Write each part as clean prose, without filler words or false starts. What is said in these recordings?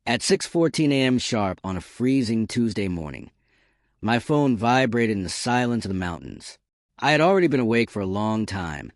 At 6:14 a.m. sharp on a freezing Tuesday morning, my phone vibrated in the silence of the mountains. I had already been awake for a long time,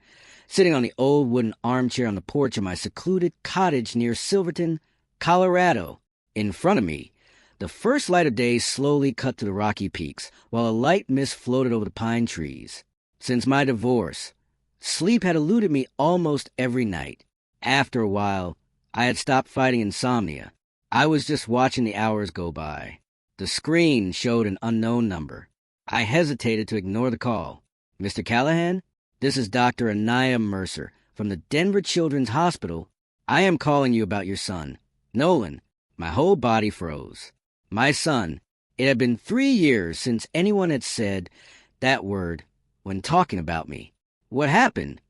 sitting on the old wooden armchair on the porch of my secluded cottage near Silverton, Colorado. In front of me, the first light of day slowly cut to the rocky peaks, while a light mist floated over the pine trees. Since my divorce, sleep had eluded me almost every night. After a while, I had stopped fighting insomnia. I was just watching the hours go by. The screen showed an unknown number. I hesitated to ignore the call. "Mr. Callahan, this is Dr. Anaya Mercer from the Denver Children's Hospital. I am calling you about your son, Nolan." My whole body froze. My son. It had been 3 years since anyone had said that word when talking about me. What happened?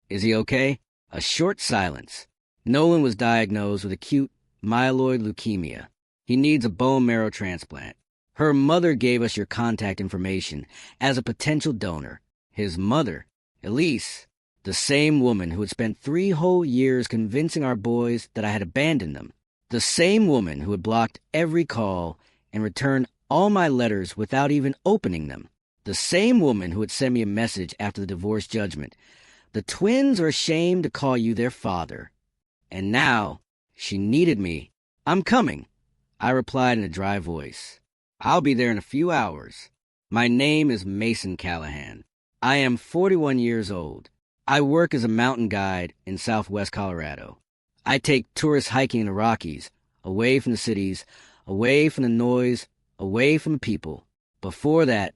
Is he okay? A short silence. Nolan was diagnosed with acute myeloid leukemia. He needs a bone marrow transplant. Her mother gave us your contact information as a potential donor. His mother, Elise, the same woman who had spent 3 whole years convincing our boys that I had abandoned them. The same woman who had blocked every call and returned all my letters without even opening them. The same woman who had sent me a message after the divorce judgment. "The twins are ashamed to call you their father." And now, she needed me. "I'm coming," I replied in a dry voice. "I'll be there in a few hours." My name is Mason Callahan. I am 41 years old. I work as a mountain guide in southwest Colorado. I take tourists hiking in the Rockies, away from the cities, away from the noise, away from the people. Before that,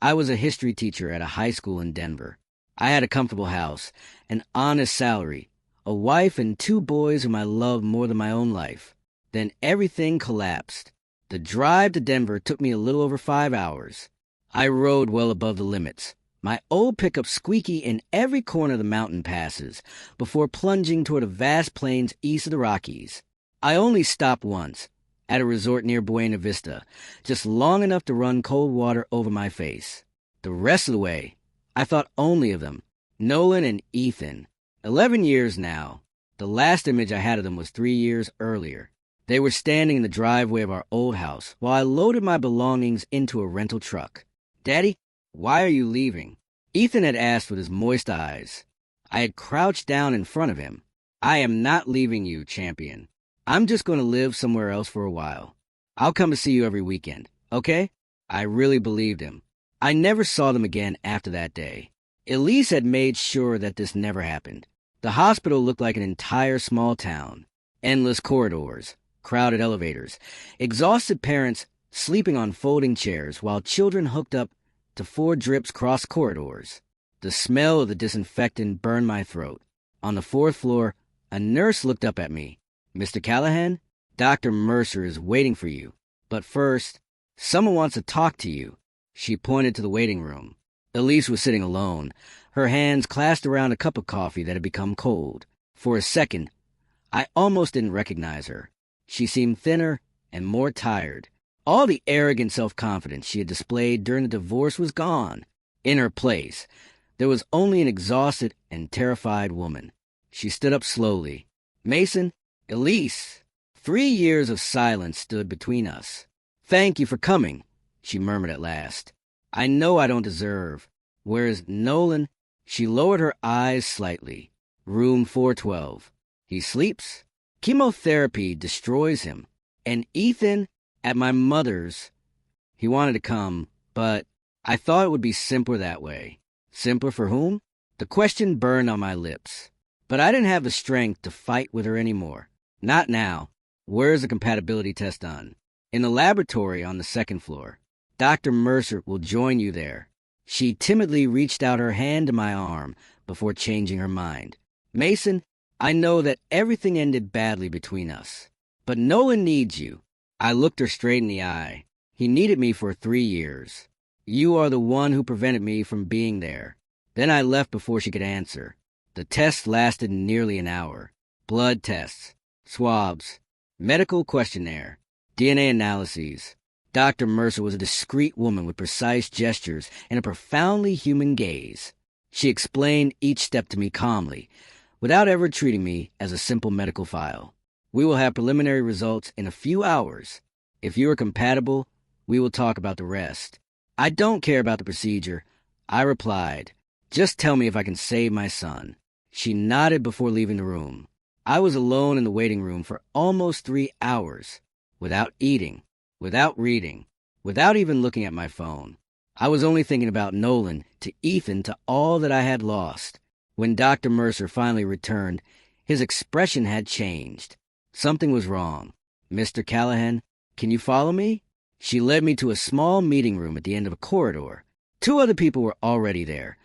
I was a history teacher at a high school in Denver. I had a comfortable house, an honest salary, a wife and 2 boys whom I loved more than my own life. Then everything collapsed. The drive to Denver took me a little over 5 hours. I rode well above the limits, my old pickup squeaky in every corner of the mountain passes, before plunging toward the vast plains east of the Rockies. I only stopped once, at a resort near Buena Vista, just long enough to run cold water over my face. The rest of the way, I thought only of them, Nolan and Ethan. 11 years now. The last image I had of them was 3 years earlier. They were standing in the driveway of our old house while I loaded my belongings into a rental truck. "Daddy, why are you leaving?" Ethan had asked with his moist eyes. I had crouched down in front of him. "I am not leaving you, champion. I'm just going to live somewhere else for a while. I'll come to see you every weekend, okay?" I really believed him. I never saw them again after that day. Elise had made sure that this never happened. The hospital looked like an entire small town. Endless corridors, crowded elevators, exhausted parents sleeping on folding chairs while children hooked up to 4 drips cross corridors. The smell of the disinfectant burned my throat. On the 4th floor, a nurse looked up at me. "Mr. Callahan, Dr. Mercer is waiting for you. But first, someone wants to talk to you." She pointed to the waiting room. Elise was sitting alone, her hands clasped around a cup of coffee that had become cold. For a second, I almost didn't recognize her. She seemed thinner and more tired. All the arrogant self-confidence she had displayed during the divorce was gone. In her place, there was only an exhausted and terrified woman. She stood up slowly. "Mason, Elise." 3 years of silence stood between us. "Thank you for coming," she murmured at last. "I know I don't deserve. Whereas Nolan," she lowered her eyes slightly. "Room 412. He sleeps. Chemotherapy destroys him. And Ethan, at my mother's. He wanted to come, but I thought it would be simpler that way." Simpler for whom? The question burned on my lips. But I didn't have the strength to fight with her anymore. Not now. "Where's the compatibility test done?" "In the laboratory on the 2nd floor. Dr. Mercer will join you there." She timidly reached out her hand to my arm before changing her mind. "Mason, I know that everything ended badly between us. But Nolan needs you." I looked her straight in the eye. "He needed me for 3 years. You are the one who prevented me from being there." Then I left before she could answer. The test lasted nearly an hour. Blood tests, swabs, medical questionnaire, DNA analyses. Dr. Mercer was a discreet woman with precise gestures and a profoundly human gaze. She explained each step to me calmly, without ever treating me as a simple medical file. We will have preliminary results in a few hours. If you are compatible, we will talk about the rest." "I don't care about the procedure," I replied. "Just tell me if I can save my son." She nodded before leaving the room. I was alone in the waiting room for almost 3 hours, without eating, without reading, without even looking at my phone. I was only thinking about Nolan, to Ethan, to all that I had lost. When Dr. Mercer finally returned, his expression had changed. Something was wrong. "Mr. Callahan, can you follow me?" She led me to a small meeting room at the end of a corridor. 2 other people were already there,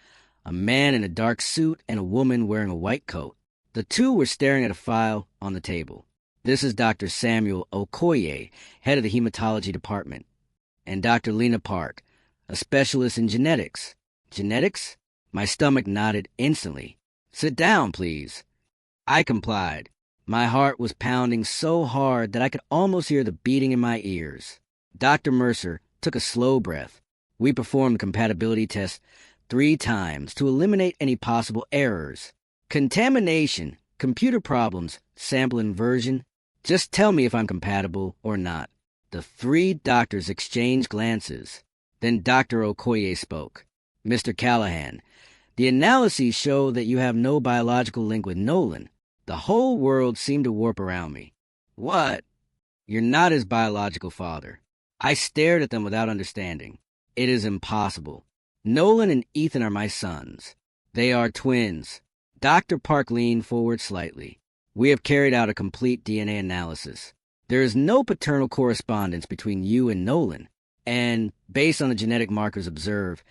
a man in a dark suit and a woman wearing a white coat. The 2 were staring at a file on the table. "This is Dr. Samuel Okoye, head of the hematology department, and Dr. Lena Park, a specialist in genetics." "Genetics?" My stomach nodded instantly. "Sit down, please." I complied. My heart was pounding so hard that I could almost hear the beating in my ears. Dr. Mercer took a slow breath. We performed the compatibility test 3 times to eliminate any possible errors. Contamination, computer problems, sample inversion. Just tell me if I'm compatible or not. The 3 doctors exchanged glances. Then Dr. Okoye spoke. "Mr. Callahan, the analyses show that you have no biological link with Nolan." The whole world seemed to warp around me. "What?" "You're not his biological father." I stared at them without understanding. "It is impossible. Nolan and Ethan are my sons. They are twins." Dr. Park leaned forward slightly. "We have carried out a complete DNA analysis. There is no paternal correspondence between you and Nolan. And, based on the genetic markers observed,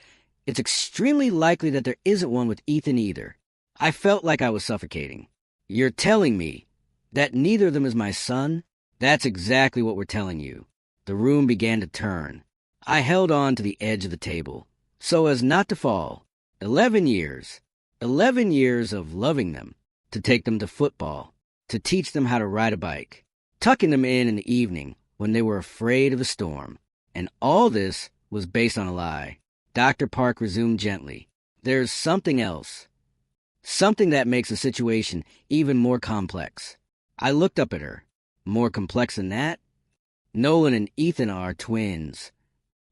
it's extremely likely that there isn't one with Ethan either." I felt like I was suffocating. "You're telling me that neither of them is my son?" "That's exactly what we're telling you." The room began to turn. I held on to the edge of the table, so as not to fall. 11 years. 11 years of loving them, to take them to football, to teach them how to ride a bike, tucking them in the evening when they were afraid of a storm. And all this was based on a lie. Dr. Park resumed gently. "There's something else. Something that makes the situation even more complex." I looked up at her. "More complex than that?" "Nolan and Ethan are twins,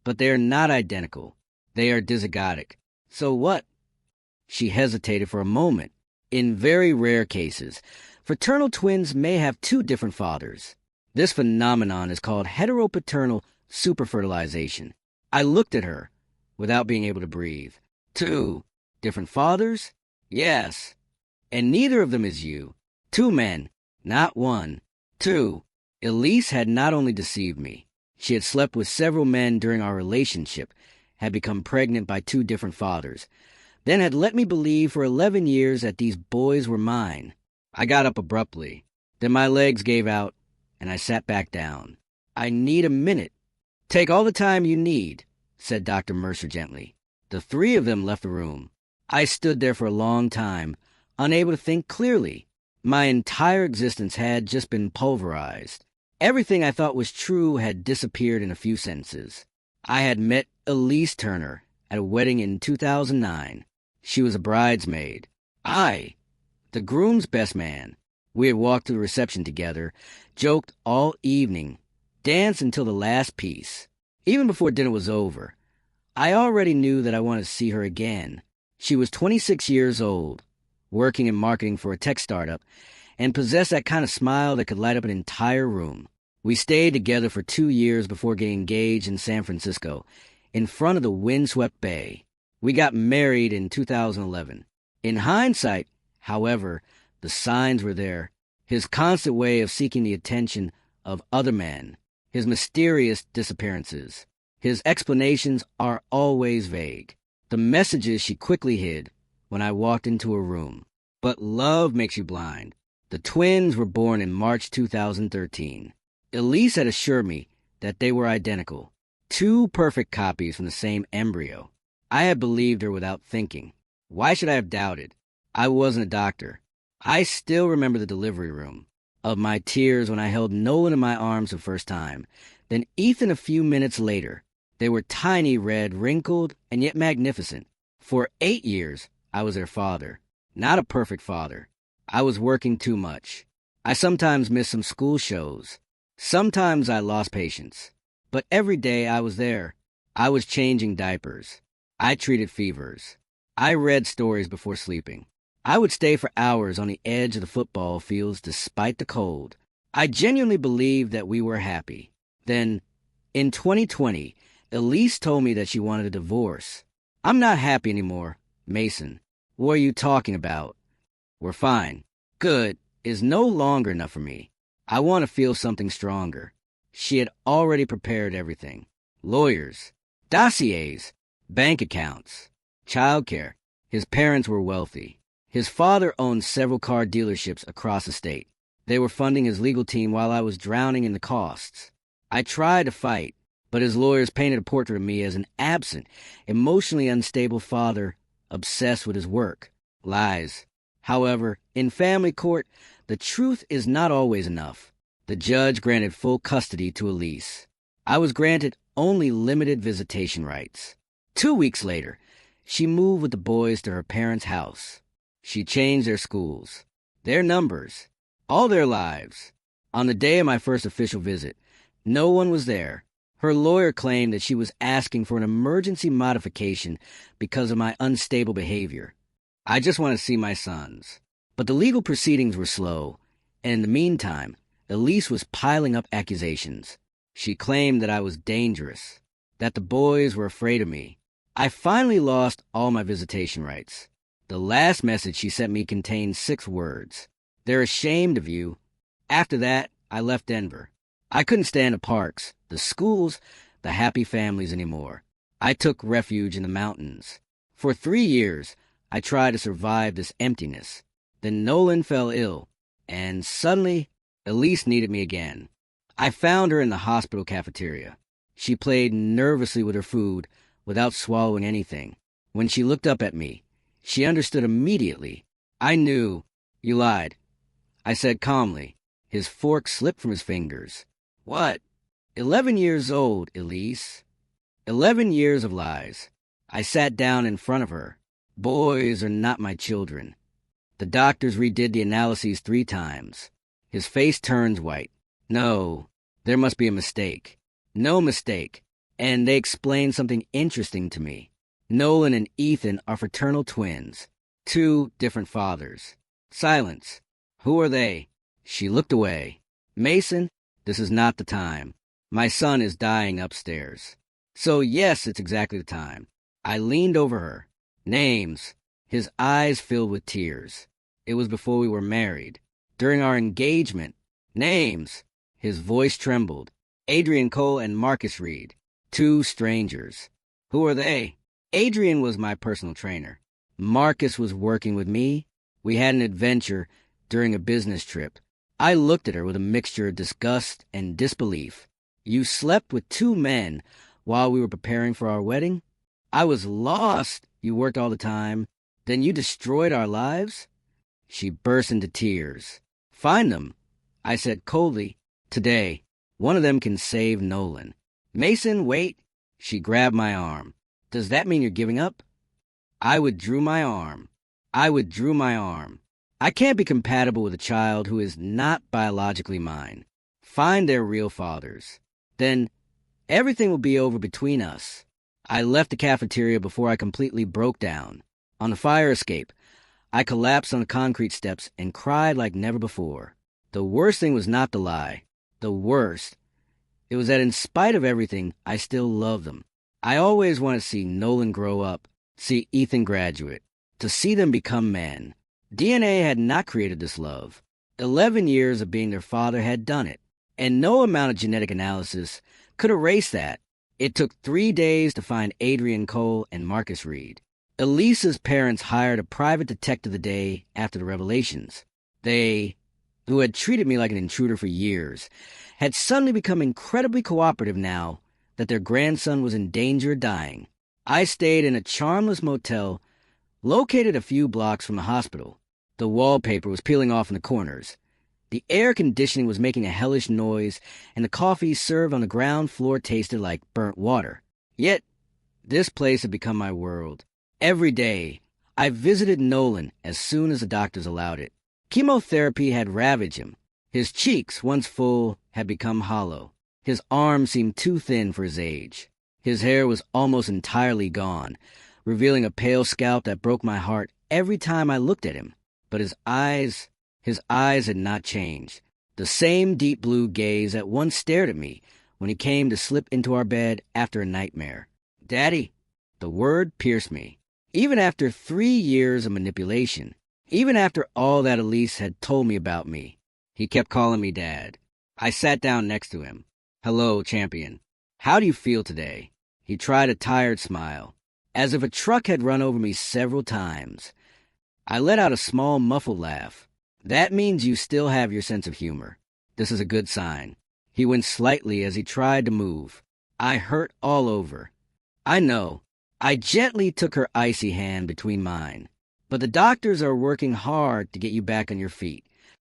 but they are not identical. They are dizygotic." "So what?" She hesitated for a moment. "In very rare cases, fraternal twins may have 2 different fathers. This phenomenon is called heteropaternal superfertilization." I looked at her without being able to breathe. 2 different fathers?" "Yes. And neither of them is you. 2 men, not 1. 2. Elise had not only deceived me. She had slept with several men during our relationship, had become pregnant by 2 different fathers, then had let me believe for 11 years that these boys were mine. I got up abruptly. Then my legs gave out, and I sat back down. "I need a minute." "Take all the time you need," said Dr. Mercer gently. The 3 of them left the room. I stood there for a long time, unable to think clearly. My entire existence had just been pulverized. Everything I thought was true had disappeared in a few sentences. I had met Elise Turner at a wedding in 2009. She was a bridesmaid. I, the groom's best man. We had walked to the reception together, joked all evening, danced until the last piece. Even before dinner was over, I already knew that I wanted to see her again. She was 26 years old, working in marketing for a tech startup, and possessed that kind of smile that could light up an entire room. We stayed together for 2 years before getting engaged in San Francisco, in front of the windswept bay. We got married in 2011. In hindsight, however, the signs were there. His constant way of seeking the attention of other men, his mysterious disappearances. His explanations are always vague. The messages she quickly hid when I walked into a room. But love makes you blind. The twins were born in March 2013. Elise had assured me that they were identical. 2 perfect copies from the same embryo. I had believed her without thinking. Why should I have doubted? I wasn't a doctor. I still remember the delivery room, of my tears when I held Nolan in my arms the first time, then Ethan a few minutes later. They were tiny, red, wrinkled, and yet magnificent. For 8 years, I was their father. Not a perfect father. I was working too much. I sometimes missed some school shows. Sometimes I lost patience. But every day I was there. I was changing diapers. I treated fevers. I read stories before sleeping. I would stay for hours on the edge of the football fields despite the cold. I genuinely believed that we were happy. Then, in 2020, Elise told me that she wanted a divorce. I'm not happy anymore, Mason. What are you talking about? We're fine. Good is no longer enough for me. I want to feel something stronger. She had already prepared everything. Lawyers, dossiers, bank accounts, childcare. His parents were wealthy. His father owned several car dealerships across the state. They were funding his legal team while I was drowning in the costs. I tried to fight, but his lawyers painted a portrait of me as an absent, emotionally unstable father obsessed with his work. Lies. However, in family court, the truth is not always enough. The judge granted full custody to Elise. I was granted only limited visitation rights. 2 weeks later, she moved with the boys to her parents' house. She changed their schools, their numbers, all their lives. On the day of my first official visit, no one was there. Her lawyer claimed that she was asking for an emergency modification because of my unstable behavior. I just want to see my sons. But the legal proceedings were slow, and in the meantime, Elise was piling up accusations. She claimed that I was dangerous, that the boys were afraid of me. I finally lost all my visitation rights. The last message she sent me contained 6 words. They're ashamed of you. After that, I left Denver. I couldn't stand the parks, the schools, the happy families anymore. I took refuge in the mountains. For 3 years, I tried to survive this emptiness. Then Nolan fell ill, and suddenly, Elise needed me again. I found her in the hospital cafeteria. She played nervously with her food without swallowing anything. When she looked up at me, she understood immediately. I knew. You lied, I said calmly. His fork slipped from his fingers. What? 11 years old, Elise. 11 years of lies. I sat down in front of her. Boys are not my children. The doctors redid the analyses 3 times. His face turns white. No, there must be a mistake. No mistake. And they explained something interesting to me. Nolan and Ethan are fraternal twins. 2 different fathers. Silence. Who are they? She looked away. Mason, this is not the time. My son is dying upstairs. So yes, it's exactly the time. I leaned over her. Names. His eyes filled with tears. It was before we were married. During our engagement. Names. His voice trembled. Adrian Cole and Marcus Reed. 2 strangers. Who are they? Adrian was my personal trainer. Marcus was working with me. We had an adventure during a business trip. I looked at her with a mixture of disgust and disbelief. You slept with 2 men while we were preparing for our wedding? I was lost. You worked all the time. Then you destroyed our lives? She burst into tears. Find them, I said coldly. Today, one of them can save Nolan. Mason, wait. She grabbed my arm. Does that mean you're giving up? I withdrew my arm. I can't be compatible with a child who is not biologically mine. Find their real fathers. Then everything will be over between us. I left the cafeteria before I completely broke down. On the fire escape, I collapsed on the concrete steps and cried like never before. The worst thing was not the lie. The worst. It was that in spite of everything, I still loved them. I always wanted to see Nolan grow up, see Ethan graduate, to see them become men. DNA had not created this love. 11 years of being their father had done it, and no amount of genetic analysis could erase that. It took 3 days to find Adrian Cole and Marcus Reed. Elisa's parents hired a private detective the day after the revelations. They, who had treated me like an intruder for years, had suddenly become incredibly cooperative now that their grandson was in danger of dying. I stayed in a charmless motel located a few blocks from the hospital. The wallpaper was peeling off in the corners. The air conditioning was making a hellish noise, and the coffee served on the ground floor tasted like burnt water. Yet, this place had become my world. Every day, I visited Nolan as soon as the doctors allowed it. Chemotherapy had ravaged him. His cheeks, once full, had become hollow. His arms seemed too thin for his age. His hair was almost entirely gone, revealing a pale scalp that broke my heart every time I looked at him. But his eyes had not changed. The same deep blue gaze that once stared at me when he came to slip into our bed after a nightmare. Daddy, the word pierced me. Even after 3 years of manipulation, even after all that Elise had told me about me, he kept calling me Dad. I sat down next to him. Hello, champion. How do you feel today? He tried a tired smile, as if a truck had run over me several times. I let out a small muffled laugh. That means you still have your sense of humor. This is a good sign. He winced slightly as he tried to move. I hurt all over. I know. I gently took her icy hand between mine. But the doctors are working hard to get you back on your feet.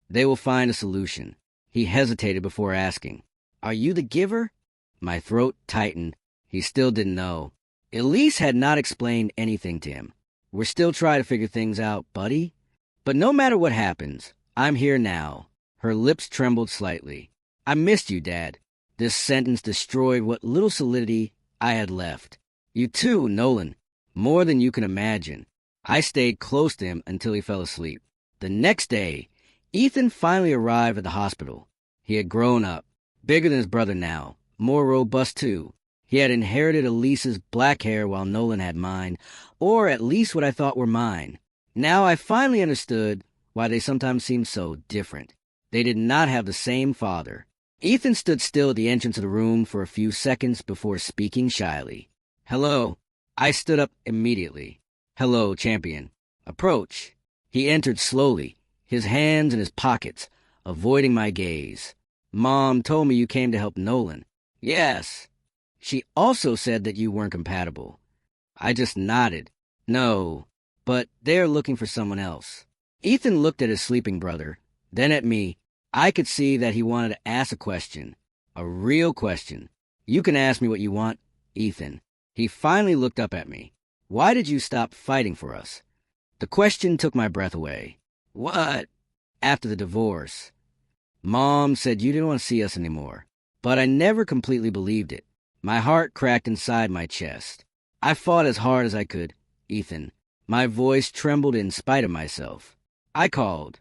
They will find a solution. He hesitated before asking, Are you the giver? My throat tightened. He still didn't know. Elise had not explained anything to him. We're still trying to figure things out, buddy. But no matter what happens, I'm here now. Her lips trembled slightly. I missed you, Dad. This sentence destroyed what little solidity I had left. You too, Nolan. More than you can imagine. I stayed close to him until he fell asleep. The next day, Ethan finally arrived at the hospital. He had grown up, bigger than his brother now, more robust too. He had inherited Elise's black hair while Nolan had mine, or at least what I thought were mine. Now I finally understood why they sometimes seemed so different. They did not have the same father. Ethan stood still at the entrance of the room for a few seconds before speaking shyly. Hello. I stood up immediately. Hello, champion. Approach. He entered slowly, his hands in his pockets, avoiding my gaze. Mom told me you came to help Nolan. Yes. She also said that you weren't compatible. I just nodded. No, but they're looking for someone else. Ethan looked at his sleeping brother, then at me. I could see that he wanted to ask a question, a real question. You can ask me what you want, Ethan. He finally looked up at me. Why did you stop fighting for us? The question took my breath away. What? After the divorce. Mom said you didn't want to see us anymore, but I never completely believed it. My heart cracked inside my chest. I fought as hard as I could, Ethan. My voice trembled in spite of myself. I called.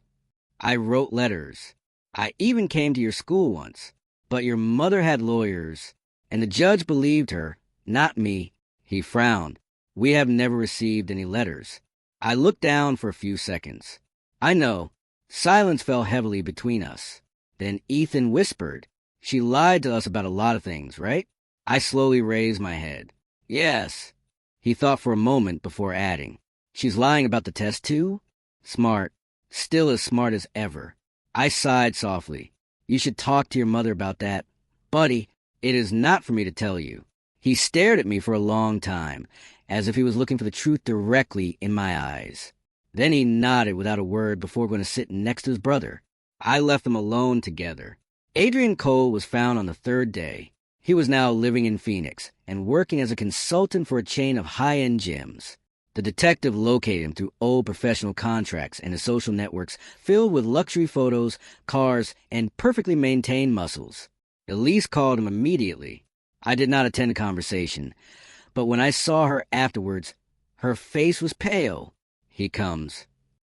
I wrote letters. I even came to your school once. But your mother had lawyers, and the judge believed her, not me. He frowned. We have never received any letters. I looked down for a few seconds. I know. Silence fell heavily between us. Then Ethan whispered, She lied to us about a lot of things, right? I slowly raised my head. Yes. He thought for a moment before adding, She's lying about the test too? Smart. Still as smart as ever. I sighed softly. You should talk to your mother about that. Buddy, it is not for me to tell you. He stared at me for a long time, as if he was looking for the truth directly in my eyes. Then he nodded without a word before going to sit next to his brother. I left them alone together. Adrian Cole was found on the 3rd day. He was now living in Phoenix and working as a consultant for a chain of high-end gyms. The detective located him through old professional contracts and his social networks filled with luxury photos, cars, and perfectly maintained muscles. Elise called him immediately. I did not attend the conversation, but when I saw her afterwards, her face was pale. He comes.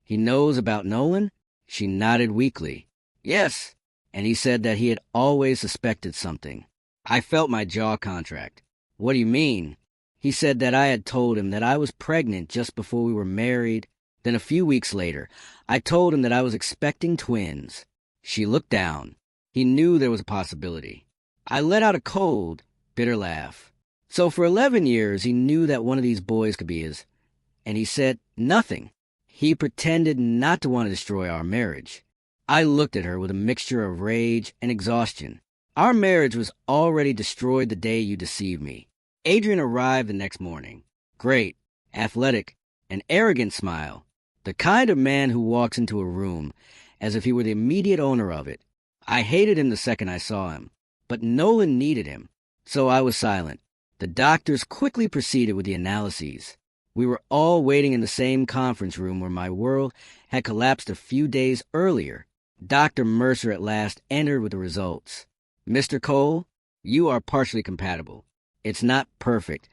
He knows about Nolan? She nodded weakly. Yes, and he said that he had always suspected something. I felt my jaw contract. What do you mean? He said that I had told him that I was pregnant just before we were married. Then a few weeks later, I told him that I was expecting twins. She looked down. He knew there was a possibility. I let out a cold, bitter laugh. So for 11 years, he knew that one of these boys could be his. And he said nothing. He pretended not to want to destroy our marriage. I looked at her with a mixture of rage and exhaustion. Our marriage was already destroyed the day you deceived me. Adrian arrived the next morning. Great, athletic, an arrogant smile. The kind of man who walks into a room as if he were the immediate owner of it. I hated him the second I saw him, but Nolan needed him, so I was silent. The doctors quickly proceeded with the analyses. We were all waiting in the same conference room where my world had collapsed a few days earlier. Dr. Mercer at last entered with the results. Mr. Cole, you are partially compatible. It's not perfect,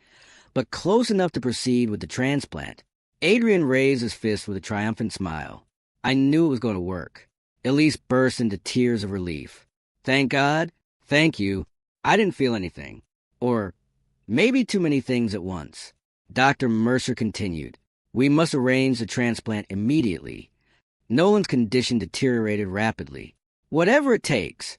but close enough to proceed with the transplant. Adrian raised his fist with a triumphant smile. I knew it was going to work. Elise burst into tears of relief. Thank God. Thank you. I didn't feel anything. Or maybe too many things at once. Dr. Mercer continued. We must arrange the transplant immediately. Nolan's condition deteriorated rapidly. Whatever it takes,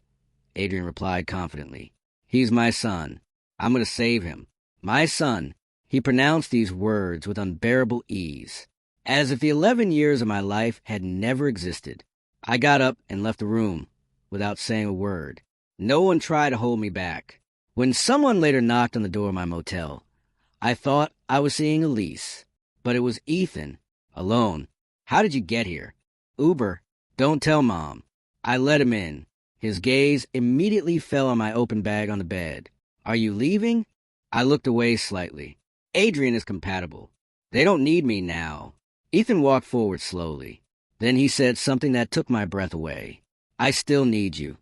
Adrian replied confidently. He's my son. I'm going to save him. My son. He pronounced these words with unbearable ease, as if the 11 years of my life had never existed. I got up and left the room without saying a word. No one tried to hold me back. When someone later knocked on the door of my motel, I thought I was seeing Elise, but it was Ethan, alone. How did you get here? Uber. Don't tell Mom. I let him in. His gaze immediately fell on my open bag on the bed. Are you leaving? I looked away slightly. Adrian is compatible. They don't need me now. Ethan walked forward slowly. Then he said something that took my breath away. I still need you.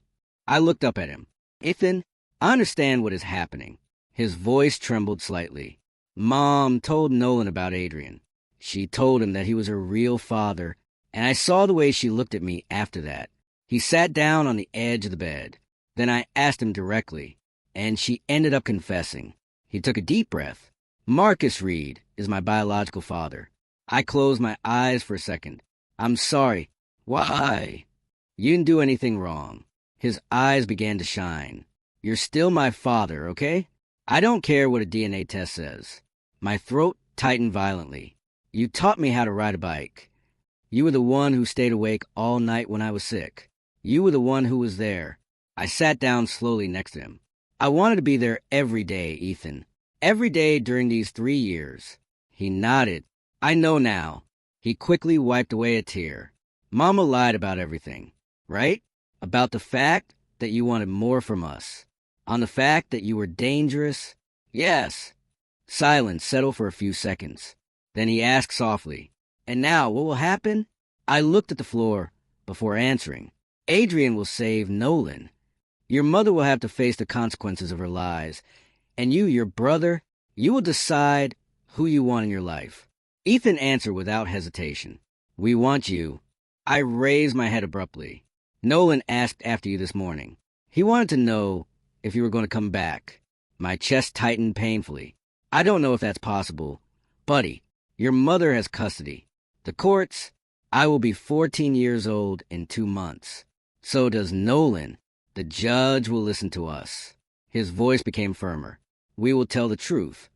I looked up at him. Ethan, I understand what is happening. His voice trembled slightly. Mom told Nolan about Adrian. She told him that he was her real father, and I saw the way she looked at me after that. He sat down on the edge of the bed. Then I asked him directly, and she ended up confessing. He took a deep breath. Marcus Reed is my biological father. I closed my eyes for a second. I'm sorry. Why? You didn't do anything wrong. His eyes began to shine. You're still my father, okay? I don't care what a DNA test says. My throat tightened violently. You taught me how to ride a bike. You were the one who stayed awake all night when I was sick. You were the one who was there. I sat down slowly next to him. I wanted to be there every day, Ethan. Every day during these 3 years. He nodded. I know now. He quickly wiped away a tear. Mama lied about everything, right? About the fact that you wanted more from us. On the fact that you were dangerous. Yes. Silence settled for a few seconds. Then he asked softly, and now what will happen? I looked at the floor before answering. Adrian will save Nolan. Your mother will have to face the consequences of her lies. And you, your brother, you will decide who you want in your life. Ethan answered without hesitation. We want you. I raised my head abruptly. Nolan asked after you this morning. He wanted to know if you were going to come back. My chest tightened painfully. I don't know if that's possible. Buddy, your mother has custody. The courts, I will be 14 years old in 2 months. So does Nolan. The judge will listen to us. His voice became firmer. We will tell the truth.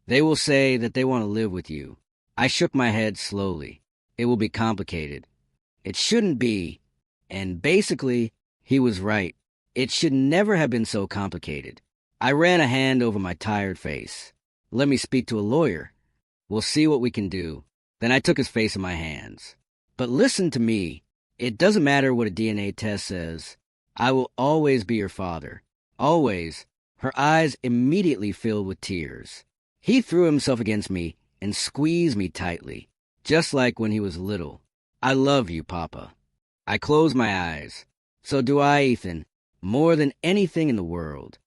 They will say that they want to live with you. I shook my head slowly. It will be complicated. It shouldn't be. And basically, he was right. It should never have been so complicated. I ran a hand over my tired face. Let me speak to a lawyer. We'll see what we can do. Then I took his face in my hands. But listen to me. It doesn't matter what a DNA test says. I will always be your father. Always. Her eyes immediately filled with tears. He threw himself against me and squeezed me tightly, just like when he was little. I love you, Papa. I closed my eyes. So do I, Ethan, more than anything in the world.